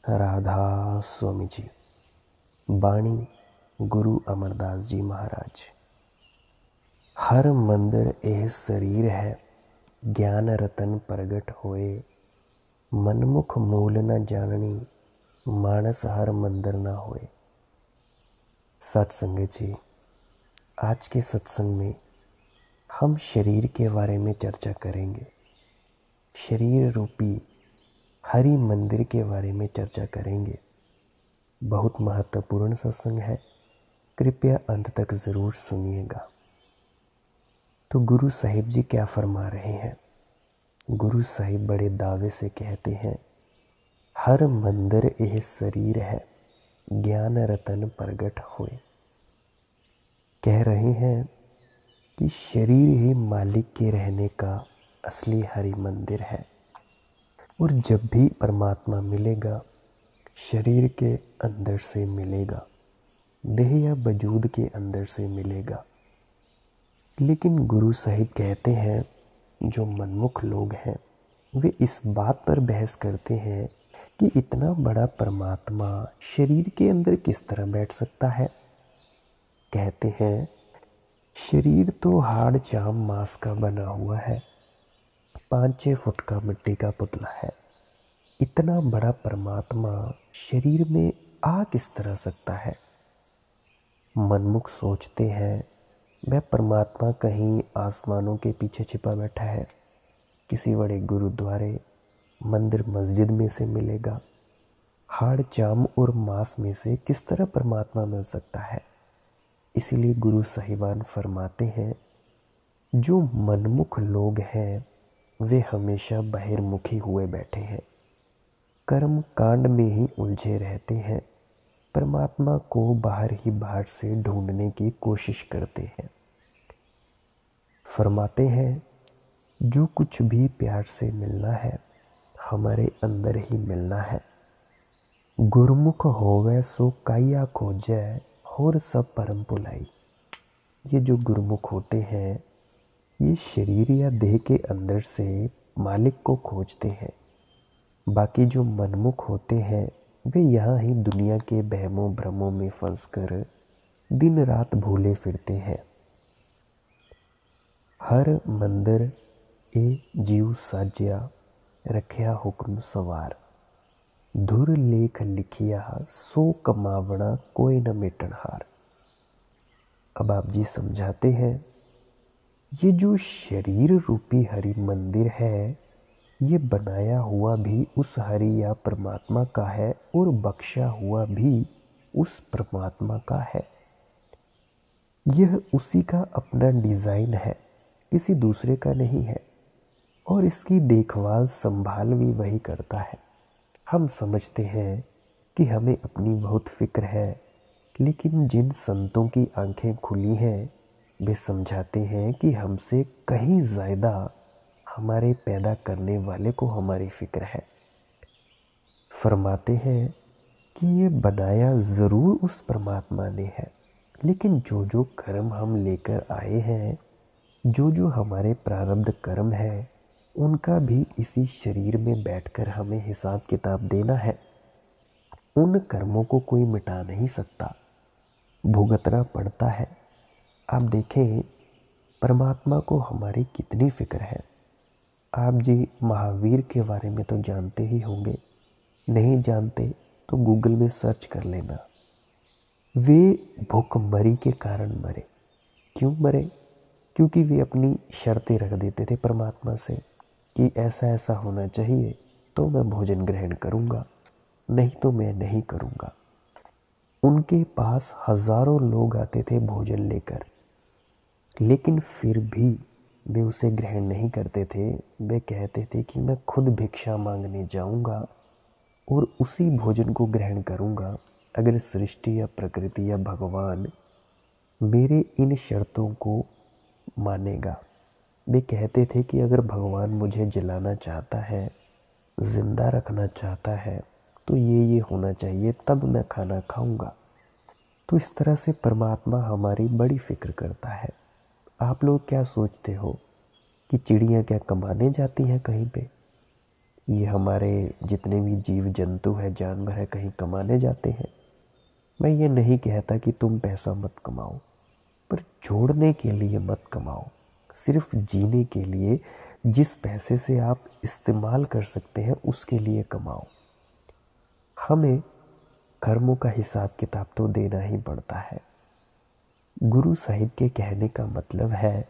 राधा स्वामी जी। बाणी गुरु अमरदास जी महाराज। हर मंदिर एह शरीर है, ज्ञान रतन प्रगट होए। मनमुख मूल न जाननी, मानस हर मंदिर न होए। सत्संग जी, आज के सत्संग में हम शरीर के बारे में चर्चा करेंगे। शरीर रूपी हरि मंदिर के बारे में चर्चा करेंगे। बहुत महत्वपूर्ण सत्संग है, कृपया अंत तक ज़रूर सुनिएगा। तो गुरु साहिब जी क्या फरमा रहे हैं? गुरु साहिब बड़े दावे से कहते हैं, हर मंदिर यह शरीर है, ज्ञान रतन प्रगट होए। कह रहे हैं कि शरीर ही मालिक के रहने का असली हरि मंदिर है। और जब भी परमात्मा मिलेगा, शरीर के अंदर से मिलेगा, देह या वजूद के अंदर से मिलेगा। लेकिन गुरु साहिब कहते हैं, जो मनमुख लोग हैं वे इस बात पर बहस करते हैं कि इतना बड़ा परमात्मा शरीर के अंदर किस तरह बैठ सकता है। कहते हैं, शरीर तो हाड़ चाम मांस का बना हुआ है, 5-6 फुट का मिट्टी का पुतला है। इतना बड़ा परमात्मा शरीर में आ किस तरह सकता है। मनमुख सोचते हैं, वह परमात्मा कहीं आसमानों के पीछे छिपा बैठा है, किसी बड़े गुरुद्वारे मंदिर मस्जिद में से मिलेगा। हाड़ चाम और मांस में से किस तरह परमात्मा मिल सकता है। इसीलिए गुरु साहिबान फरमाते हैं, जो मनमुख लोग हैं वे हमेशा बहिर्मुखी हुए बैठे हैं, कर्म कांड में ही उलझे रहते हैं, परमात्मा को बाहर ही बाहर से ढूंढने की कोशिश करते हैं। फरमाते हैं, जो कुछ भी प्यार से मिलना है हमारे अंदर ही मिलना है। गुरमुख होवे सो काया खोजै, होर सब परम पुलाई। ये जो गुरमुख होते हैं, ये शरीर या देह के अंदर से मालिक को खोजते हैं। बाकी जो मनमुख होते हैं वे यहाँ ही दुनिया के बहमों भ्रमों में फंसकर दिन रात भूले फिरते हैं। हर मंदिर ए जीव साजिया, रखिया हुक्म सवार। धुर लेख लिखिया, सो कमावना कोई न मेटन हार। अब आप जी समझाते हैं, ये जो शरीर रूपी हरि मंदिर है, ये बनाया हुआ भी उस हरि या परमात्मा का है और बख्शा हुआ भी उस परमात्मा का है। यह उसी का अपना डिज़ाइन है, किसी दूसरे का नहीं है। और इसकी देखभाल संभाल भी वही करता है। हम समझते हैं कि हमें अपनी बहुत फिक्र है, लेकिन जिन संतों की आंखें खुली हैं वे समझाते हैं कि हमसे कहीं ज़्यादा हमारे पैदा करने वाले को हमारी फिक्र है। फरमाते हैं कि ये बनाया ज़रूर उस परमात्मा ने है, लेकिन जो जो कर्म हम लेकर आए हैं, जो जो हमारे प्रारब्ध कर्म है, उनका भी इसी शरीर में बैठकर हमें हिसाब किताब देना है। उन कर्मों को कोई मिटा नहीं सकता, भुगतना पड़ता है। आप देखें, परमात्मा को हमारी कितनी फिक्र है। आप जी महावीर के बारे में तो जानते ही होंगे, नहीं जानते तो गूगल में सर्च कर लेना। वे भूखमरी के कारण मरे। क्यों मरे? क्योंकि वे अपनी शर्तें रख देते थे परमात्मा से कि ऐसा ऐसा होना चाहिए तो मैं भोजन ग्रहण करूँगा, नहीं तो मैं नहीं करूँगा। उनके पास हज़ारों लोग आते थे भोजन लेकर, लेकिन फिर भी वे उसे ग्रहण नहीं करते थे। वे कहते थे कि मैं खुद भिक्षा मांगने जाऊंगा और उसी भोजन को ग्रहण करूंगा अगर सृष्टि या प्रकृति या भगवान मेरे इन शर्तों को मानेगा। वे कहते थे कि अगर भगवान मुझे जलाना चाहता है, जिंदा रखना चाहता है, तो ये होना चाहिए, तब मैं खाना खाऊंगा। तो इस तरह से परमात्मा हमारी बड़ी फिक्र करता है। आप लोग क्या सोचते हो कि चिड़ियाँ क्या कमाने जाती हैं कहीं पे? ये हमारे जितने भी जीव जंतु हैं, जानवर हैं, कहीं कमाने जाते हैं। मैं ये नहीं कहता कि तुम पैसा मत कमाओ, पर जोड़ने के लिए मत कमाओ। सिर्फ जीने के लिए जिस पैसे से आप इस्तेमाल कर सकते हैं उसके लिए कमाओ। हमें कर्मों का हिसाब किताब तो देना ही पड़ता है। गुरु साहिब के कहने का मतलब है,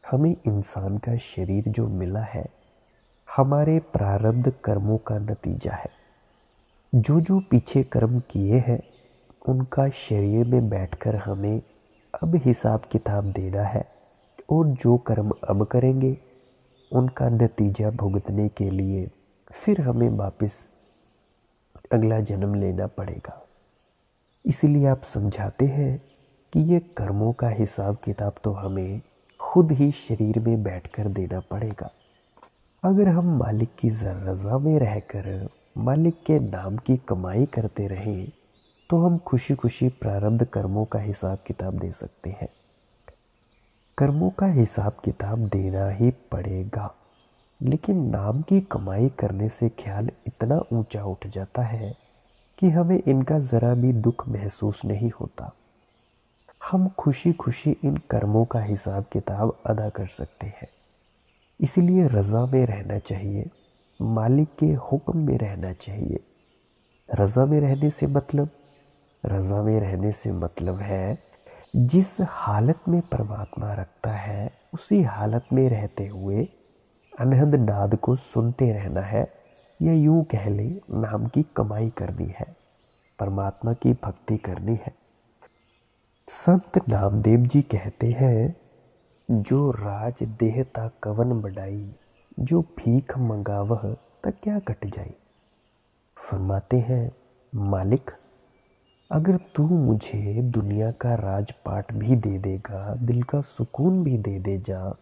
हमें इंसान का शरीर जो मिला है हमारे प्रारब्ध कर्मों का नतीजा है। जो जो पीछे कर्म किए हैं उनका शरीर में बैठकर हमें अब हिसाब किताब देना है, और जो कर्म अब करेंगे उनका नतीजा भुगतने के लिए फिर हमें वापस अगला जन्म लेना पड़ेगा। इसलिए आप समझाते हैं कि ये कर्मों का हिसाब किताब तो हमें खुद ही शरीर में बैठकर देना पड़ेगा। अगर हम मालिक की रज़ा में रहकर मालिक के नाम की कमाई करते रहें तो हम खुशी खुशी प्रारब्ध कर्मों का हिसाब किताब दे सकते हैं। कर्मों का हिसाब किताब देना ही पड़ेगा, लेकिन नाम की कमाई करने से ख्याल इतना ऊंचा उठ जाता है कि हमें इनका ज़रा भी दुख महसूस नहीं होता। हम खुशी खुशी इन कर्मों का हिसाब किताब अदा कर सकते हैं। इसलिए रज़ा में रहना चाहिए, मालिक के हुक्म में रहना चाहिए। रज़ा में रहने से मतलब, रज़ा में रहने से मतलब है जिस हालत में परमात्मा रखता है उसी हालत में रहते हुए अनहद नाद को सुनते रहना है, या यूं कह लें नाम की कमाई करनी है, परमात्मा की भक्ति करनी है। संत नामदेव जी कहते हैं, जो राज देहता कवन बढ़ाई, जो भीख मंगावह तक क्या कट जाई। फरमाते हैं, मालिक अगर तू मुझे दुनिया का राजपाट भी दे देगा, दिल का सुकून भी दे दे जा,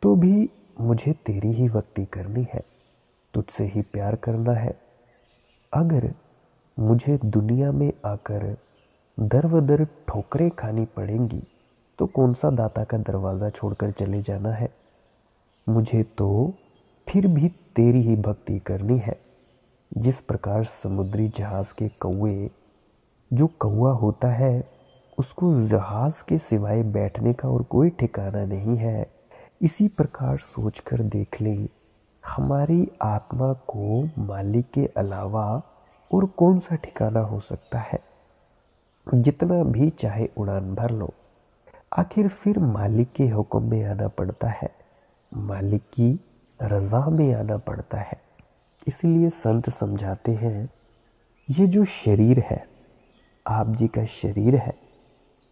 तो भी मुझे तेरी ही भक्ति करनी है, तुझसे ही प्यार करना है। अगर मुझे दुनिया में आकर दर व दर ठोकरें खानी पड़ेंगी तो कौन सा दाता का दरवाज़ा छोड़कर चले जाना है। मुझे तो फिर भी तेरी ही भक्ति करनी है। जिस प्रकार समुद्री जहाज़ के कौवे, जो कौवा होता है उसको जहाज़ के सिवाय बैठने का और कोई ठिकाना नहीं है, इसी प्रकार सोचकर देख लें हमारी आत्मा को मालिक के अलावा और कौन सा ठिकाना हो सकता है। जितना भी चाहे उड़ान भर लो, आखिर फिर मालिक के हुक्म में आना पड़ता है, मालिक की रज़ा में आना पड़ता है। इसलिए संत समझाते हैं, ये जो शरीर है, आप जी का शरीर है,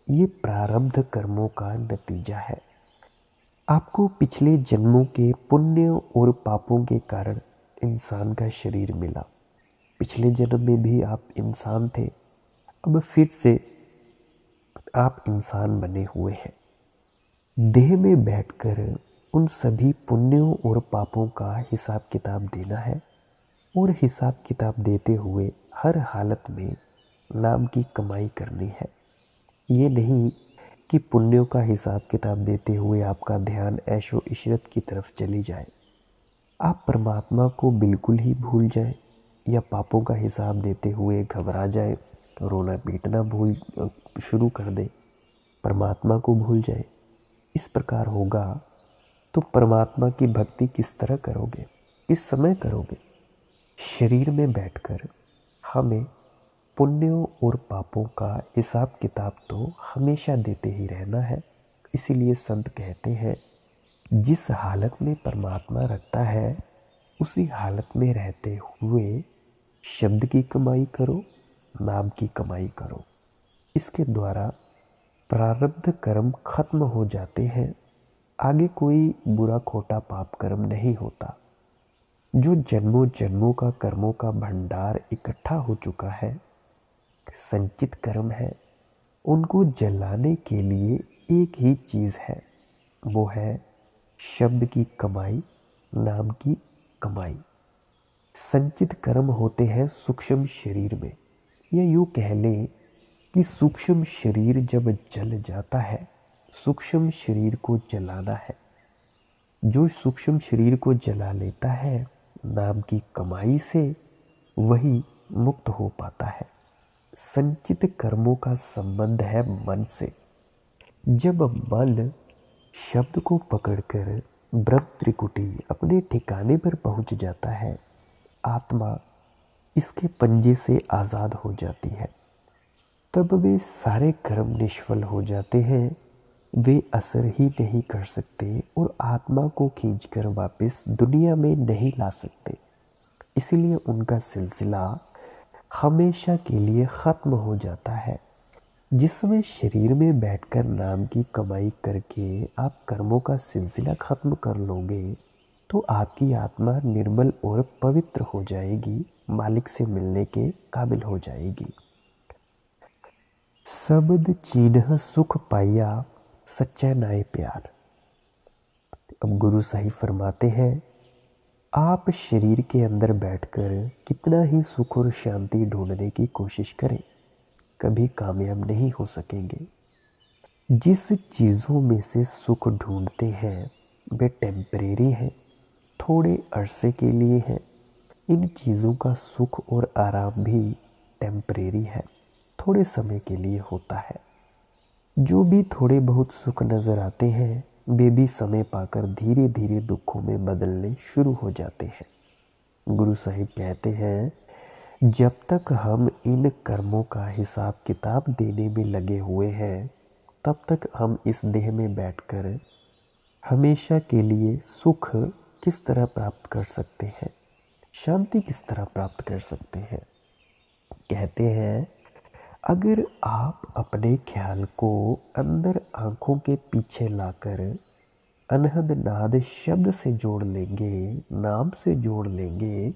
ये प्रारब्ध कर्मों का नतीजा है। आपको पिछले जन्मों के पुण्य और पापों के कारण इंसान का शरीर मिला। पिछले जन्म में भी आप इंसान थे, अब फिर से आप इंसान बने हुए हैं। देह में बैठकर उन सभी पुण्यों और पापों का हिसाब किताब देना है, और हिसाब किताब देते हुए हर हालत में नाम की कमाई करनी है। ये नहीं कि पुण्यों का हिसाब किताब देते हुए आपका ध्यान ऐशो इशरत की तरफ चली जाए, आप परमात्मा को बिल्कुल ही भूल जाएं, या पापों का हिसाब देते हुए घबरा जाए, रोना पीटना शुरू कर दे, परमात्मा को भूल जाए। इस प्रकार होगा तो परमात्मा की भक्ति किस तरह करोगे, किस समय करोगे। शरीर में बैठकर हमें पुण्यों और पापों का हिसाब किताब तो हमेशा देते ही रहना है। इसीलिए संत कहते हैं, जिस हालत में परमात्मा रखता है उसी हालत में रहते हुए शब्द की कमाई करो, नाम की कमाई करो। इसके द्वारा प्रारब्ध कर्म खत्म हो जाते हैं, आगे कोई बुरा खोटा पाप कर्म नहीं होता। जो जन्मों जन्मों का कर्मों का भंडार इकट्ठा हो चुका है, संचित कर्म है, उनको जलाने के लिए एक ही चीज़ है, वो है शब्द की कमाई, नाम की कमाई। संचित कर्म होते हैं सूक्ष्म शरीर में, या यूँ कह लें कि सूक्ष्म शरीर जब जल जाता है, सूक्ष्म शरीर को जलाना है। जो सूक्ष्म शरीर को जला लेता है नाम की कमाई से वही मुक्त हो पाता है। संचित कर्मों का संबंध है मन से। जब मन शब्द को पकड़कर ब्रह्म त्रिकुटी अपने ठिकाने पर पहुंच जाता है, आत्मा इसके पंजे से आज़ाद हो जाती है। तब वे सारे कर्म निष्फल हो जाते हैं, वे असर ही नहीं कर सकते और आत्मा को खींचकर वापस दुनिया में नहीं ला सकते। इसलिए उनका सिलसिला हमेशा के लिए ख़त्म हो जाता है। जिस समय शरीर में बैठकर नाम की कमाई करके आप कर्मों का सिलसिला ख़त्म कर लोगे तो आपकी आत्मा निर्मल और पवित्र हो जाएगी, मालिक से मिलने के काबिल हो जाएगी। शब्द चिन्ह सुख पाया सच्चा नाय प्यार। अब गुरु साहिब फरमाते हैं, आप शरीर के अंदर बैठकर कितना ही सुख और शांति ढूंढने की कोशिश करें, कभी कामयाब नहीं हो सकेंगे। जिस चीज़ों में से सुख ढूंढते हैं वे टेम्परेरी हैं, थोड़े अरसे के लिए हैं। इन चीज़ों का सुख और आराम भी टेम्परेरी है, थोड़े समय के लिए होता है। जो भी थोड़े बहुत सुख नज़र आते हैं वे भी समय पाकर धीरे धीरे दुखों में बदलने शुरू हो जाते हैं। गुरु साहिब कहते हैं, जब तक हम इन कर्मों का हिसाब किताब देने में लगे हुए हैं तब तक हम इस देह में बैठकर हमेशा के लिए सुख किस तरह प्राप्त कर सकते हैं, शांति किस तरह प्राप्त कर सकते हैं। कहते हैं, अगर आप अपने ख्याल को अंदर आँखों के पीछे लाकर अनहद नाद शब्द से जोड़ लेंगे, नाम से जोड़ लेंगे,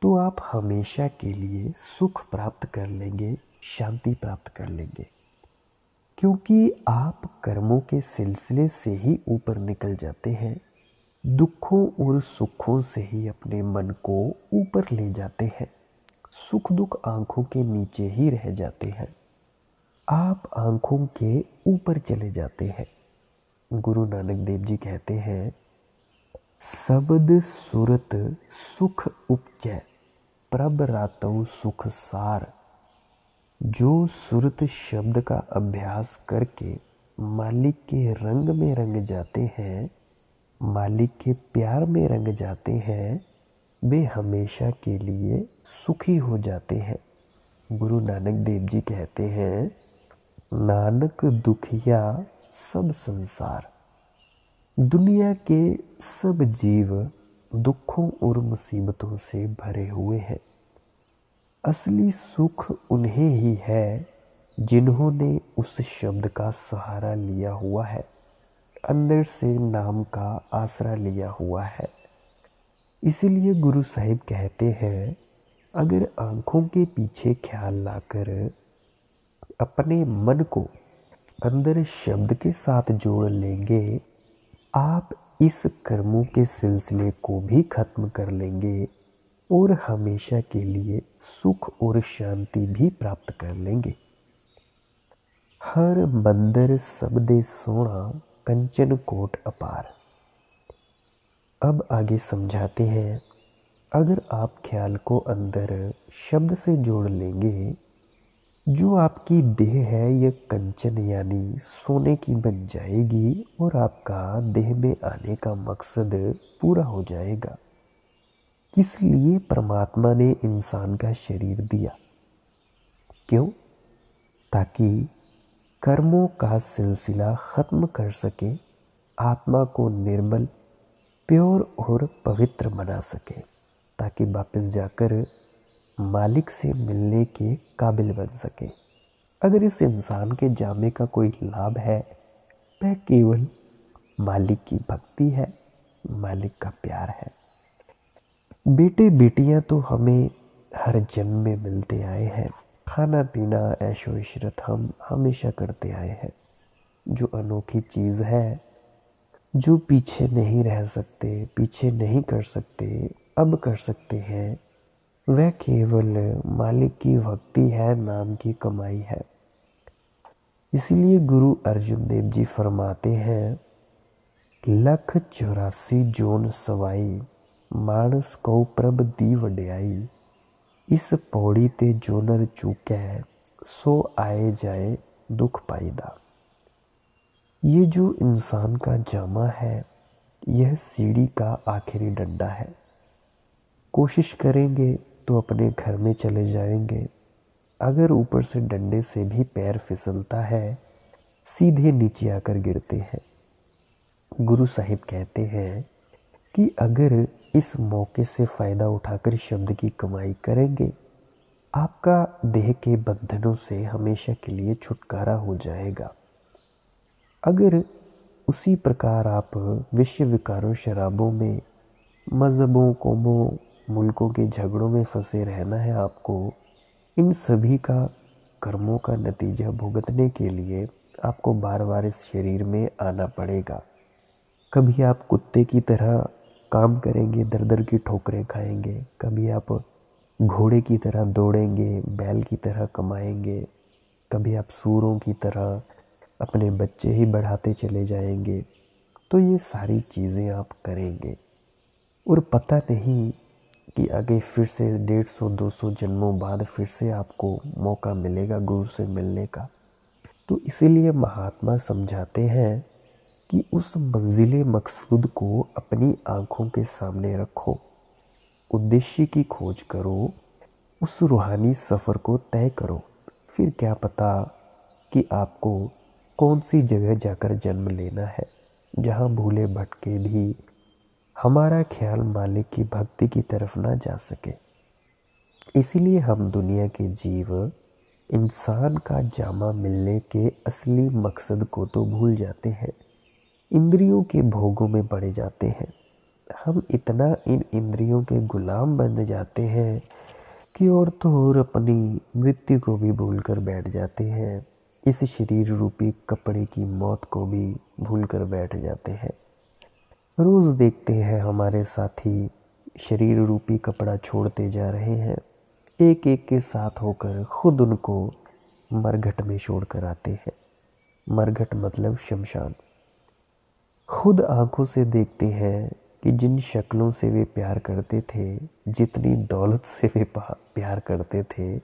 तो आप हमेशा के लिए सुख प्राप्त कर लेंगे, शांति प्राप्त कर लेंगे। क्योंकि आप कर्मों के सिलसिले से ही ऊपर निकल जाते हैं, दुखों और सुखों से ही अपने मन को ऊपर ले जाते हैं। सुख दुख आँखों के नीचे ही रह जाते हैं, आप आँखों के ऊपर चले जाते हैं। गुरु नानक देव जी कहते हैं, शब्द सुरत सुख उपजै प्रभ रातौ सुख सार। जो सुरत शब्द का अभ्यास करके मालिक के रंग में रंग जाते हैं, मालिक के प्यार में रंग जाते हैं, वे हमेशा के लिए सुखी हो जाते हैं। गुरु नानक देव जी कहते हैं, नानक दुखिया सब संसार। दुनिया के सब जीव दुखों और मुसीबतों से भरे हुए हैं। असली सुख उन्हें ही है जिन्होंने उस शब्द का सहारा लिया हुआ है, अंदर से नाम का आसरा लिया हुआ है। इसीलिए गुरु साहिब कहते हैं, अगर आँखों के पीछे ख्याल लाकर अपने मन को अंदर शब्द के साथ जोड़ लेंगे, आप इस कर्मों के सिलसिले को भी खत्म कर लेंगे और हमेशा के लिए सुख और शांति भी प्राप्त कर लेंगे। हर मंदिर सबदे सोना कंचन कोट अपार। अब आगे समझाते हैं, अगर आप ख्याल को अंदर शब्द से जोड़ लेंगे, जो आपकी देह है यह कंचन यानी सोने की बन जाएगी और आपका देह में आने का मकसद पूरा हो जाएगा। किस लिए परमात्मा ने इंसान का शरीर दिया? क्यों? ताकि कर्मों का सिलसिला ख़त्म कर सके, आत्मा को निर्मल, प्योर और पवित्र बना सके, ताकि वापस जाकर मालिक से मिलने के काबिल बन सके। अगर इस इंसान के जामे का कोई लाभ है, वह केवल मालिक की भक्ति है, मालिक का प्यार है। बेटे बेटियां तो हमें हर जन्म में मिलते आए हैं, खाना पीना ऐशो इशरत हम हमेशा करते आए हैं। जो अनोखी चीज़ है, जो पीछे नहीं रह सकते, पीछे नहीं कर सकते, अब कर सकते हैं, वह केवल मालिक की भक्ति है, नाम की कमाई है। इसीलिए गुरु अर्जुन देव जी फरमाते हैं, 184 जोन सवाई मानस को प्रभ दी वड्याई, इस पौड़ी ते जो नर चूकै, सो आए जाए दुख पाईदा। ये जो इंसान का जामा है, यह सीढ़ी का आखिरी डंडा है। कोशिश करेंगे तो अपने घर में चले जाएंगे, अगर ऊपर से डंडे से भी पैर फिसलता है, सीधे नीचे आकर गिरते हैं। गुरु साहिब कहते हैं कि अगर इस मौके से फ़ायदा उठाकर शब्द की कमाई करेंगे, आपका देह के बंधनों से हमेशा के लिए छुटकारा हो जाएगा। अगर उसी प्रकार आप विश्व विकारों, शराबों में, मज़हबों, कौमों, मुल्कों के झगड़ों में फंसे रहना है आपको, इन सभी का कर्मों का नतीजा भुगतने के लिए आपको बार बार इस शरीर में आना पड़ेगा। कभी आप कुत्ते की तरह काम करेंगे, दर दर की ठोकरें खाएंगे, कभी आप घोड़े की तरह दौड़ेंगे, बैल की तरह कमाएंगे, कभी आप सूरों की तरह अपने बच्चे ही बढ़ाते चले जाएंगे। तो ये सारी चीज़ें आप करेंगे और पता नहीं कि आगे फिर से 150-200 जन्मों बाद फिर से आपको मौका मिलेगा गुरु से मिलने का। तो इसीलिए महात्मा समझाते हैं कि उस मंजिले मकसूद को अपनी आँखों के सामने रखो, उद्देश्य की खोज करो, उस रूहानी सफ़र को तय करो। फिर क्या पता कि आपको कौन सी जगह जाकर जन्म लेना है, जहाँ भूले भटके भी हमारा ख्याल मालिक की भक्ति की तरफ ना जा सके। इसीलिए हम दुनिया के जीव इंसान का जामा मिलने के असली मकसद को तो भूल जाते हैं, इंद्रियों के भोगों में पड़े जाते हैं। हम इतना इन इंद्रियों के गुलाम बन जाते हैं कि और तो और अपनी मृत्यु को भी भूल कर बैठ जाते हैं, इस शरीर रूपी कपड़े की मौत को भी भूल कर बैठ जाते हैं। रोज़ देखते हैं हमारे साथी शरीर रूपी कपड़ा छोड़ते जा रहे हैं, एक एक के साथ होकर खुद उनको मरघट में छोड़ कर आते हैं। मरघट मतलब शमशान। खुद आंखों से देखते हैं कि जिन शक्लों से वे प्यार करते थे, जितनी दौलत से वे प्यार करते थे,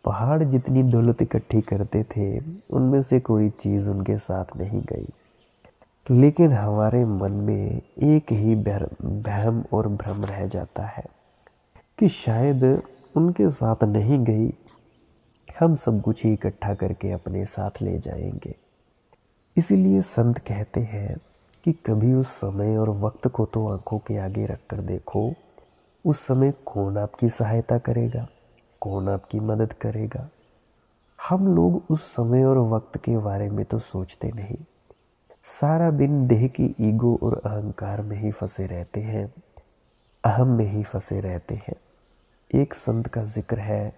पहाड़ जितनी दौलत इकट्ठी करते थे, उनमें से कोई चीज़ उनके साथ नहीं गई। लेकिन हमारे मन में एक ही वहम और भ्रम रह जाता है कि शायद उनके साथ नहीं गई, हम सब कुछ ही इकट्ठा करके अपने साथ ले जाएंगे। इसीलिए संत कहते हैं कि कभी उस समय और वक्त को तो आंखों के आगे रख कर देखो, उस समय कौन आपकी सहायता करेगा, कौन आपकी मदद करेगा। हम लोग उस समय और वक्त के बारे में तो सोचते नहीं, सारा दिन देह की ईगो और अहंकार में ही फंसे रहते हैं, अहम में ही फंसे रहते हैं। एक संत का जिक्र है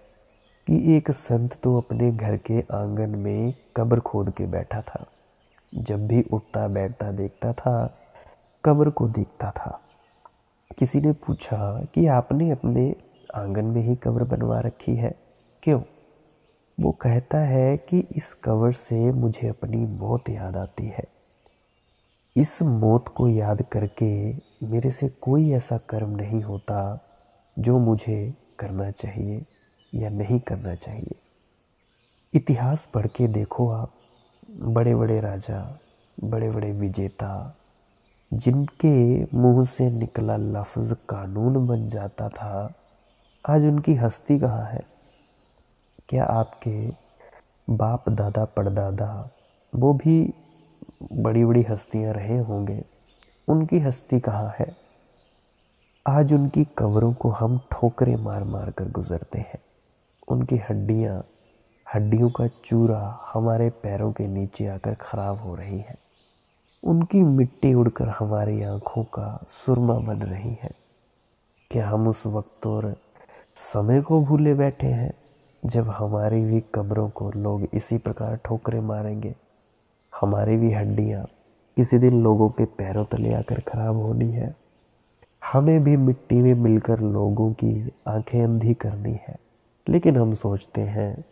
कि एक संत तो अपने घर के आंगन में कब्र खोद के बैठा था। जब भी उठता बैठता देखता था, कब्र को देखता था। किसी ने पूछा कि आपने अपने आंगन में ही कब्र बनवा रखी है, क्यों? वो कहता है कि इस कब्र से मुझे अपनी मौत याद आती है। इस मौत को याद करके मेरे से कोई ऐसा कर्म नहीं होता जो मुझे करना चाहिए या नहीं करना चाहिए। इतिहास पढ़ के देखो आप, बड़े बड़े राजा, बड़े बड़े विजेता, जिनके मुंह से निकला लफ्ज़ कानून बन जाता था, आज उनकी हस्ती कहाँ है? क्या आपके बाप दादा परदादा वो भी बड़ी बड़ी हस्तियां रहे होंगे, उनकी हस्ती कहाँ है? आज उनकी कब्रों को हम ठोकरें मार मार कर गुजरते हैं। उनकी हड्डियों का चूरा हमारे पैरों के नीचे आकर ख़राब हो रही है। उनकी मिट्टी उड़कर हमारी आँखों का सुरमा बन रही है। क्या हम उस वक्त और समय को भूले बैठे हैं जब हमारी भी कब्रों को लोग इसी प्रकार ठोकरें मारेंगे? हमारी भी हड्डियाँ किसी दिन लोगों के पैरों तले आकर ख़राब होनी है। हमें भी मिट्टी में मिलकर लोगों की आंखें अंधी करनी है। लेकिन हम सोचते हैं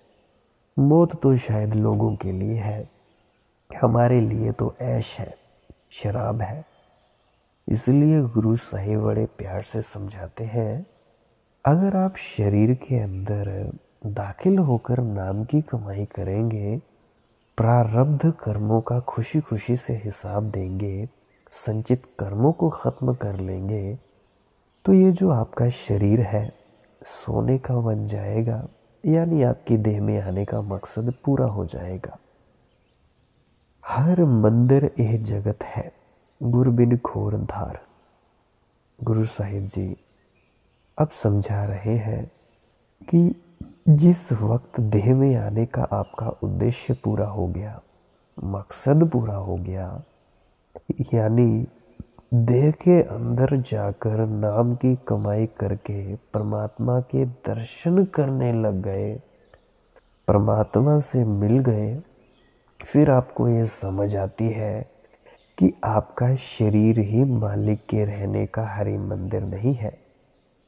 मौत तो शायद लोगों के लिए है, हमारे लिए तो ऐश है, शराब है। इसलिए गुरु साहिब बड़े प्यार से समझाते हैं, अगर आप शरीर के अंदर दाखिल होकर नाम की कमाई करेंगे, प्रारब्ध कर्मों का खुशी खुशी से हिसाब देंगे, संचित कर्मों को ख़त्म कर लेंगे, तो ये जो आपका शरीर है सोने का बन जाएगा, यानी आपकी देह में आने का मकसद पूरा हो जाएगा। हर मंदिर यह जगत है, गुर बिन घोर अंधार। गुरु साहिब जी अब समझा रहे हैं कि जिस वक्त देह में आने का आपका उद्देश्य पूरा हो गया, मकसद पूरा हो गया, यानी देह के अंदर जाकर नाम की कमाई करके परमात्मा के दर्शन करने लग गए, परमात्मा से मिल गए, फिर आपको ये समझ आती है कि आपका शरीर ही मालिक के रहने का हरि मंदिर नहीं है।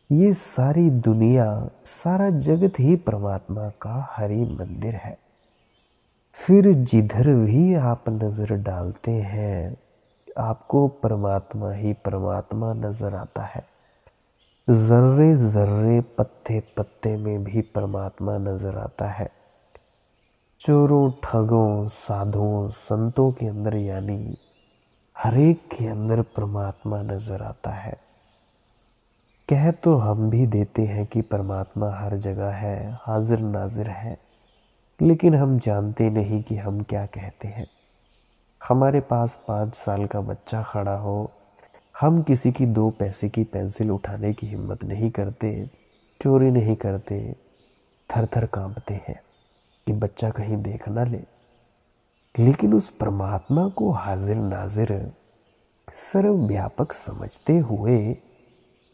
ये सारी दुनिया, सारा जगत ही परमात्मा का हरि मंदिर है। फिर जिधर भी आप नज़र डालते हैं आपको परमात्मा ही परमात्मा नज़र आता है। जर्रे जर्रे पत्ते पत्ते में भी परमात्मा नज़र आता है। चोरों, ठगों, साधुओं, संतों के अंदर यानी हर एक के अंदर परमात्मा नज़र आता है। कह तो हम भी देते हैं कि परमात्मा हर जगह है, हाजिर नाजिर है, लेकिन हम जानते नहीं कि हम क्या कहते हैं। हमारे पास 5 साल का बच्चा खड़ा हो, हम किसी की 2 पैसे की पेंसिल उठाने की हिम्मत नहीं करते, चोरी नहीं करते, थर थर कांपते हैं कि बच्चा कहीं देख ना ले। लेकिन उस परमात्मा को हाजिर नाजिर सर्वव्यापक समझते हुए,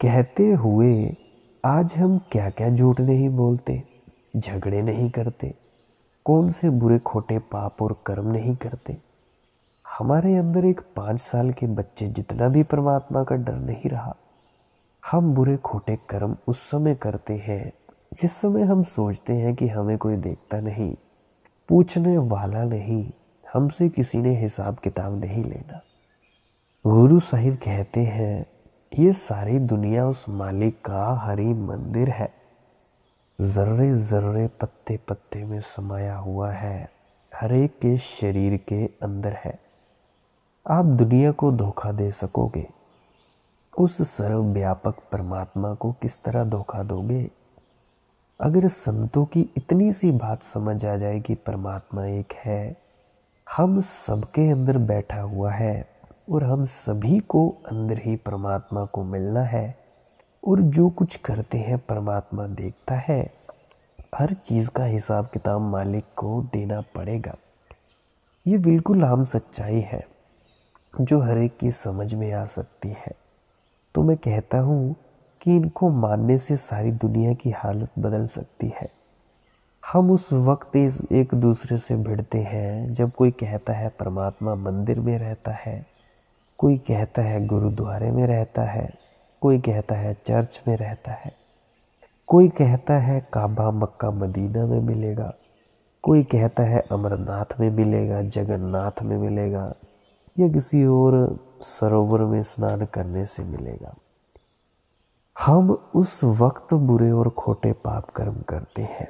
कहते हुए आज हम क्या क्या झूठ नहीं बोलते, झगड़े नहीं करते, कौन से बुरे खोटे पाप और कर्म नहीं करते। हमारे अंदर एक 5 साल के बच्चे जितना भी परमात्मा का डर नहीं रहा। हम बुरे खोटे कर्म उस समय करते हैं जिस समय हम सोचते हैं कि हमें कोई देखता नहीं, पूछने वाला नहीं, हमसे किसी ने हिसाब किताब नहीं लेना। गुरु साहिब कहते हैं ये सारी दुनिया उस मालिक का हरि मंदिर है, जर्रे जर्रे पत्ते पत्ते में समाया हुआ है, हर एक के शरीर के अंदर है। आप दुनिया को धोखा दे सकोगे, उस सर्वव्यापक परमात्मा को किस तरह धोखा दोगे? अगर संतों की इतनी सी बात समझ आ जाए कि परमात्मा एक है, हम सबके अंदर बैठा हुआ है और हम सभी को अंदर ही परमात्मा को मिलना है, और जो कुछ करते हैं परमात्मा देखता है, हर चीज़ का हिसाब किताब मालिक को देना पड़ेगा। ये बिल्कुल आम सच्चाई है जो हर एक की समझ में आ सकती है। तो मैं कहता हूँ कि इनको मानने से सारी दुनिया की हालत बदल सकती है। हम उस वक्त एक दूसरे से भिड़ते हैं जब कोई कहता है परमात्मा मंदिर में रहता है, कोई कहता है गुरुद्वारे में रहता है, कोई कहता है चर्च में रहता है, कोई कहता है काबा मक्का मदीना में मिलेगा, कोई कहता है अमरनाथ में मिलेगा, जगन्नाथ में मिलेगा, या किसी और सरोवर में स्नान करने से मिलेगा। हम उस वक्त बुरे और खोटे पाप कर्म करते हैं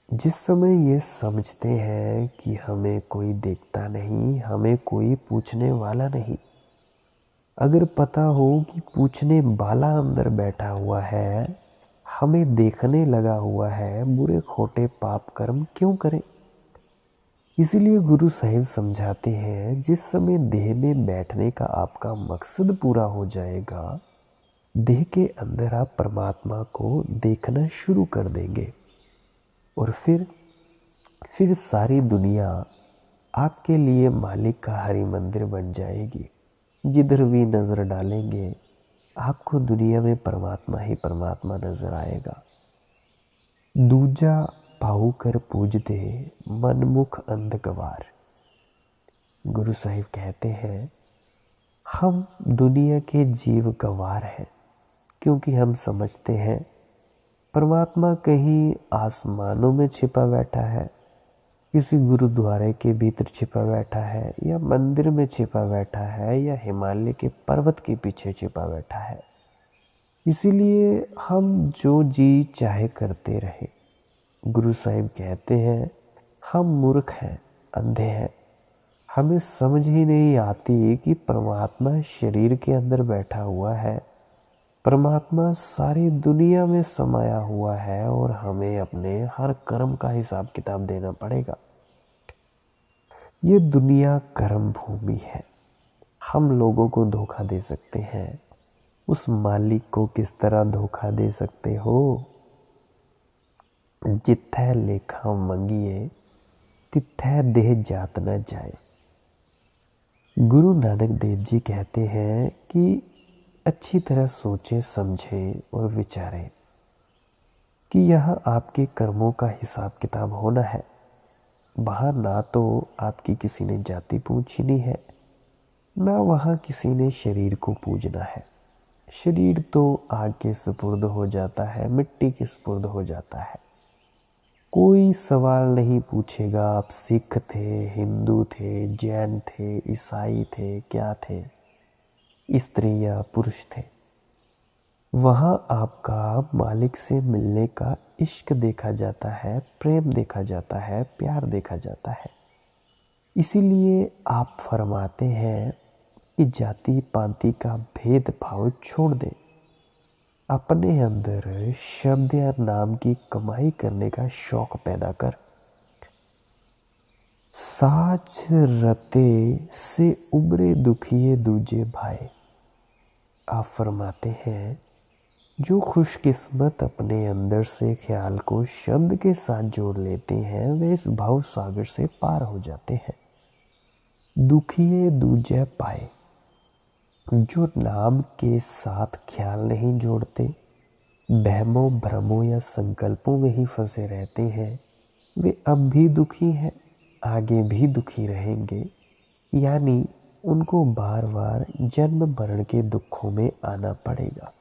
जिस समय ये समझते हैं कि हमें कोई देखता नहीं, हमें कोई पूछने वाला नहीं। अगर पता हो कि पूछने वाला अंदर बैठा हुआ है, हमें देखने लगा हुआ है, बुरे खोटे पाप कर्म क्यों करें? इसीलिए गुरु साहिब समझाते हैं जिस समय देह में बैठने का आपका मकसद पूरा हो जाएगा, देह के अंदर आप परमात्मा को देखना शुरू कर देंगे, और फिर सारी दुनिया आपके लिए मालिक का हरि मंदिर बन जाएगी। जिधर भी नज़र डालेंगे आपको दुनिया में परमात्मा ही परमात्मा नज़र आएगा। दूजा पाऊ कर पूजते मनमुख अंध गवार। गुरु साहिब कहते हैं हम दुनिया के जीव गवार हैं, क्योंकि हम समझते हैं परमात्मा कहीं आसमानों में छिपा बैठा है, किसी गुरुद्वारे के भीतर छिपा बैठा है, या मंदिर में छिपा बैठा है, या हिमालय के पर्वत के पीछे छिपा बैठा है। इसीलिए हम जो जी चाहे करते रहे। गुरु साहिब कहते हैं हम मूर्ख हैं, अंधे हैं, हमें समझ ही नहीं आती कि परमात्मा शरीर के अंदर बैठा हुआ है, परमात्मा सारी दुनिया में समाया हुआ है और हमें अपने हर कर्म का हिसाब किताब देना पड़ेगा। ये दुनिया कर्म भूमि है। हम लोगों को धोखा दे सकते हैं, उस मालिक को किस तरह धोखा दे सकते हो? जिथै लेखा मंगिए तिथै देह जात न जाए। गुरु नानक देव जी कहते हैं कि अच्छी तरह सोचें, समझें और विचारें कि यहाँ आपके कर्मों का हिसाब किताब होना है। वहाँ ना तो आपकी किसी ने जाति पूछनी है, ना वहाँ किसी ने शरीर को पूजना है। शरीर तो आग के सुपुर्द हो जाता है, मिट्टी के सुपुर्द हो जाता है। कोई सवाल नहीं पूछेगा आप सिख थे, हिंदू थे, जैन थे, ईसाई थे, क्या थे, स्त्री या पुरुष थे। वहाँ आपका मालिक से मिलने का इश्क देखा जाता है, प्रेम देखा जाता है, प्यार देखा जाता है। इसीलिए आप फरमाते हैं कि जाति पाति का भेदभाव छोड़ दें, अपने अंदर शब्द या नाम की कमाई करने का शौक पैदा कर। साच रते से उबरे दुखिए दूजे भाई। आप फरमाते हैं जो खुशकिस्मत अपने अंदर से ख्याल को शब्द के साथ जोड़ लेते हैं वे इस भव सागर से पार हो जाते हैं। दुखिए दूजे पाए। जो नाम के साथ ख्याल नहीं जोड़ते, बहमों भ्रमों या संकल्पों में ही फंसे रहते हैं, वे अब भी दुखी हैं, आगे भी दुखी रहेंगे। यानी उनको बार बार जन्म मरण के दुखों में आना पड़ेगा।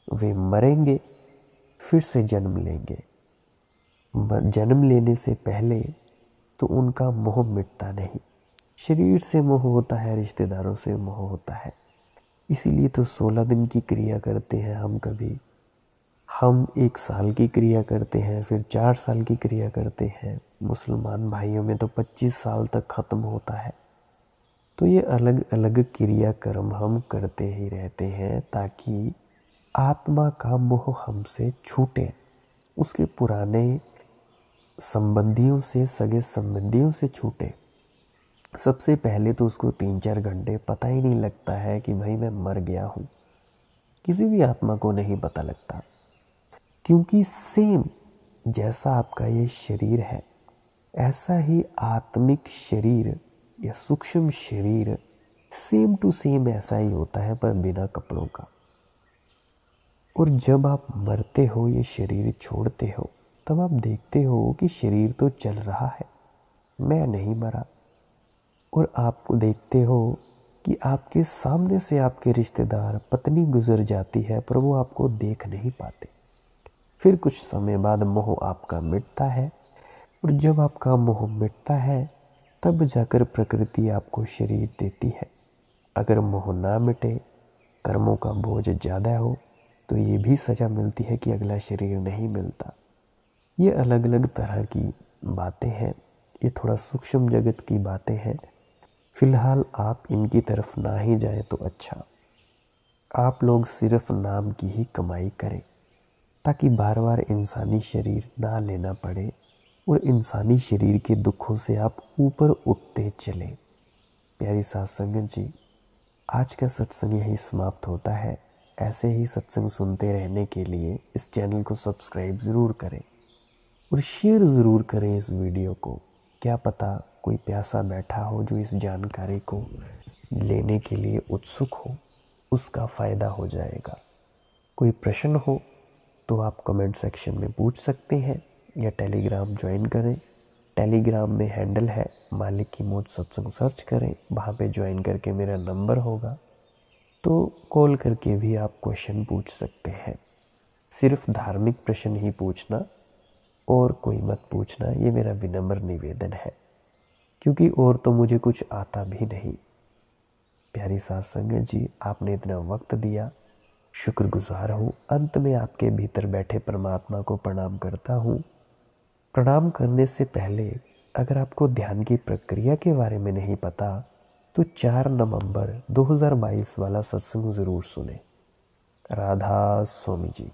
वे मरेंगे, फिर से जन्म लेंगे। जन्म लेने से पहले तो उनका मोह मिटता नहीं। शरीर से मोह होता है, रिश्तेदारों से मोह होता है। इसीलिए तो 16 दिन की क्रिया करते हैं हम। कभी हम 1 साल की क्रिया करते हैं, फिर 4 साल की क्रिया करते हैं। मुसलमान भाइयों में तो 25 साल तक ख़त्म होता है। तो ये अलग अलग क्रियाक्रम हम करते ही रहते हैं ताकि आत्मा का मोह हमसे छूटे, उसके पुराने संबंधियों से, सगे संबंधियों से छूटे। सबसे पहले तो उसको 3-4 घंटे पता ही नहीं लगता है कि भाई मैं मर गया हूँ। किसी भी आत्मा को नहीं पता लगता, क्योंकि सेम जैसा आपका ये शरीर है ऐसा ही आत्मिक शरीर या सूक्ष्म शरीर सेम टू सेम ऐसा ही होता है, पर बिना कपड़ों का। और जब आप मरते हो, ये शरीर छोड़ते हो, तब आप देखते हो कि शरीर तो चल रहा है, मैं नहीं मरा। और आप देखते हो कि आपके सामने से आपके रिश्तेदार, पत्नी गुजर जाती है, पर वो आपको देख नहीं पाते। फिर कुछ समय बाद मोह आपका मिटता है, और जब आपका मोह मिटता है तब जाकर प्रकृति आपको शरीर देती है। अगर मोह ना मिटे, कर्मों का बोझ ज़्यादा हो, तो ये भी सज़ा मिलती है कि अगला शरीर नहीं मिलता। ये अलग अलग तरह की बातें हैं, ये थोड़ा सूक्ष्म जगत की बातें हैं। फ़िलहाल आप इनकी तरफ ना ही जाएं तो अच्छा। आप लोग सिर्फ नाम की ही कमाई करें ताकि बार बार इंसानी शरीर ना लेना पड़े और इंसानी शरीर के दुखों से आप ऊपर उठते चलें। प्यारी साथ संगत जी, आज का सत्संग यही समाप्त होता है। ऐसे ही सत्संग सुनते रहने के लिए इस चैनल को सब्सक्राइब ज़रूर करें और शेयर ज़रूर करें इस वीडियो को। क्या पता कोई प्यासा बैठा हो जो इस जानकारी को लेने के लिए उत्सुक हो, उसका फ़ायदा हो जाएगा। कोई प्रश्न हो तो आप कमेंट सेक्शन में पूछ सकते हैं या टेलीग्राम ज्वाइन करें। टेलीग्राम में हैंडल है मालिक की मौज सत्संग, सर्च करें, वहाँ पे ज्वाइन करके मेरा नंबर होगा, तो कॉल करके भी आप क्वेश्चन पूछ सकते हैं। सिर्फ धार्मिक प्रश्न ही पूछना, और कोई मत पूछना, ये मेरा विनम्र निवेदन है, क्योंकि और तो मुझे कुछ आता भी नहीं। प्यारी साथ संगत जी, आपने इतना वक्त दिया, शुक्रगुजार हूँ। अंत में आपके भीतर बैठे परमात्मा को प्रणाम करता हूँ। प्रणाम करने से पहले अगर आपको ध्यान की प्रक्रिया के बारे में नहीं पता तो 4 नवंबर 2022 वाला सत्संग ज़रूर सुने। राधा स्वामी जी।